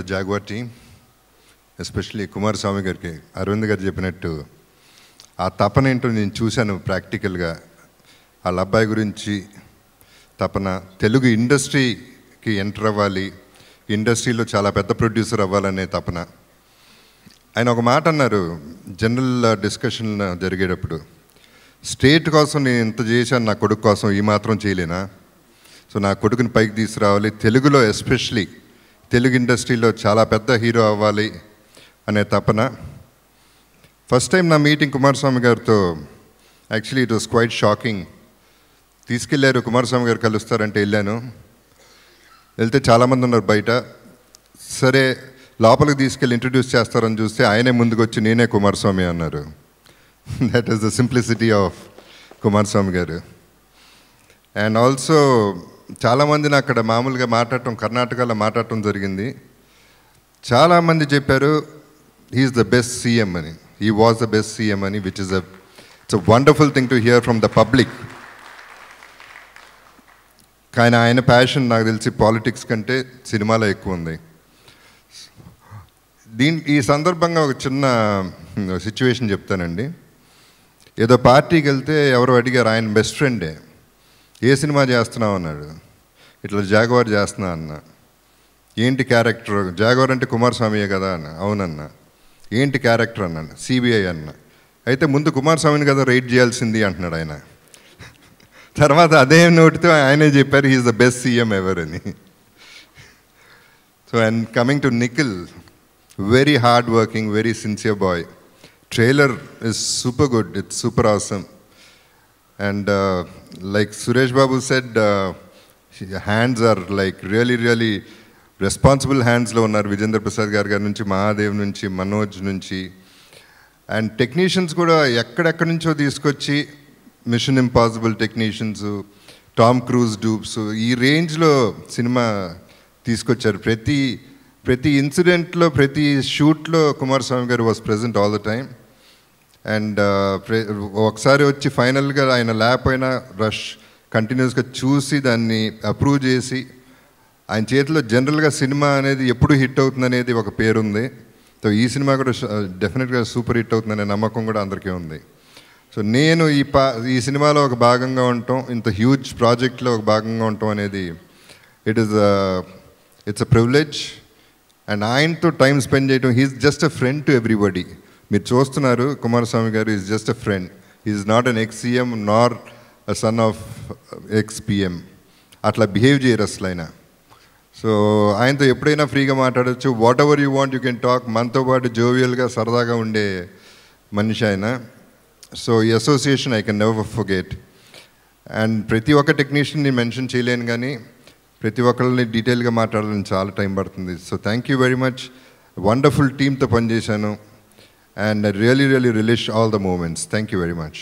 The jaguar team, especially Kumaraswamy గారికి అరవింద్ గారు చెప్పినట్టు ఆ తపన ఏంటో నేను చూశాను ప్రాక్టికల్గా. వాళ్ళ అబ్బాయి గురించి తపన, తెలుగు ఇండస్ట్రీకి ఎంటర్ అవ్వాలి, ఇండస్ట్రీలో చాలా పెద్ద ప్రొడ్యూసర్ అవ్వాలనే తపన. ఆయన ఒక మాట అన్నారు జనరల్ డిస్కషన్ జరిగేటప్పుడు, స్టేట్ కోసం నేను ఇంత చేశాను, నా కొడుకు కోసం ఈ మాత్రం చేయలేనా? సో నా కొడుకుని పైకి తీసుకురావాలి, తెలుగులో ఎస్పెషలీ తెలుగు ఇండస్ట్రీలో చాలా పెద్ద హీరో అవ్వాలి అనే తపన. ఫస్ట్ టైం నా మీటింగ్ కుమారస్వామి గారితో, actually it was quite shocking. తీసుకెళ్ళారు, కుమారస్వామి గారు కలుస్తారంటే వెళ్ళాను. వెళ్తే చాలామంది ఉన్నారు బయట. సరే లోపలికి తీసుకెళ్ళి ఇంట్రడ్యూస్ చేస్తారని చూస్తే ఆయనే ముందుకు వచ్చి నేనే కుమారస్వామి అన్నారు. That is the simplicity of Kumaraswamy garu. And also చాలామందిని అక్కడ మామూలుగా మాట్లాడటం, కర్ణాటకలో మాట్లాడటం జరిగింది. చాలామంది చెప్పారు హీఈస్ ద బెస్ట్ సీఎం అని, he was the best CM అని, which is it's a wonderful thing to hear from the public. కానీ ఆయన ప్యాషన్ నాకు తెలిసి పాలిటిక్స్ కంటే సినిమాలో ఎక్కువ ఉంది. ఈ సందర్భంగా ఒక చిన్న సిచ్యువేషన్ చెప్తానండి. ఏదో పార్టీకి వెళ్తే ఎవరో అడిగారు, ఆయన బెస్ట్ ఫ్రెండే, ఏ సినిమా చేస్తున్నావు అన్నాడు. ఇట్లా జాగ్వార్ చేస్తున్నా అన్న. ఏంటి క్యారెక్టర్? జాగ్వార్ అంటే కుమారస్వామియే కదా అన్న. అవునన్న. ఏంటి క్యారెక్టర్ అన్నాను. సిబిఐ అన్న. అయితే ముందు కుమారస్వామిని కదా రైడ్ చేయాల్సింది అంటున్నాడు ఆయన. తర్వాత అదే నోటితో ఆయనే చెప్పారు he's the best CM ever అని. So and coming to Nikhil, very hard working, very sincere boy. Trailer is super good, it's super awesome. And like Suresh Babu said, hands are like really responsible హ్యాండ్స్లో ఉన్నారు. విజేంద్ర ప్రసాద్ గారి నుంచి, మహాదేవ్ నుంచి, మనోజ్ నుంచి. అండ్ టెక్నీషియన్స్ కూడా ఎక్కడెక్కడి నుంచో తీసుకొచ్చి, Mission Impossible technicians, Tom Cruise dupes, ఈ రేంజ్లో సినిమా తీసుకొచ్చారు. ప్రతి ఇన్సిడెంట్లో, ప్రతి షూట్లో కుమారస్వామి గారు was present all the time. And ఒకసారి వచ్చి ఫైనల్గా ఆయన లేకపోయినా రష్ కంటిన్యూస్గా చూసి దాన్ని అప్రూవ్ చేసి, ఆయన చేతిలో జనరల్గా సినిమా అనేది ఎప్పుడు హిట్ అవుతుంది అనేది ఒక పేరుంది. సో ఈ సినిమా కూడా డెఫినెట్గా సూపర్ హిట్ అవుతుందనే నమ్మకం కూడా అందరికీ ఉంది. సో నేను ఈ సినిమాలో ఒక భాగంగా ఉండటం, ఇంత హ్యూజ్ ప్రాజెక్ట్లో ఒక భాగంగా ఉండటం అనేది ఇట్స్ అ ప్రివిలేజ్. అండ్ ఆయనతో టైం స్పెండ్ చేయడం, he's just a friend to everybody. మీరు చూస్తున్నారు Kumaraswamy garu is just a friend. Is not an ex CM nor a son of ex PM. అట్లా బిహేవ్ చేయరు అసలు ఆయన. సో ఆయనతో ఎప్పుడైనా ఫ్రీగా మాట్లాడచ్చు, whatever you want you can talk. మనతో పాటు జోవియల్గా సరదాగా ఉండే మనిషి ఆయన. సో ఈ association I can never forget. And ప్రతి ఒక్క టెక్నీషియన్ని మెన్షన్ చేయలేను, కానీ ప్రతి ఒక్కరిని డీటెయిల్గా మాట్లాడాలని చాలా టైం పడుతుంది. So thank you very much. Wonderful టీమ్తో పనిచేశాను. And I really relish all the moments. Thank you very much.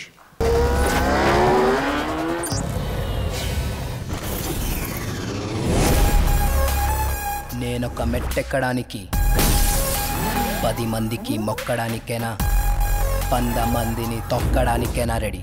నేనొక మెట్టెక్కడానికి 10 మందికి మొక్కడానికైనా 100 మందిని తొక్కడానికైనా రెడీ.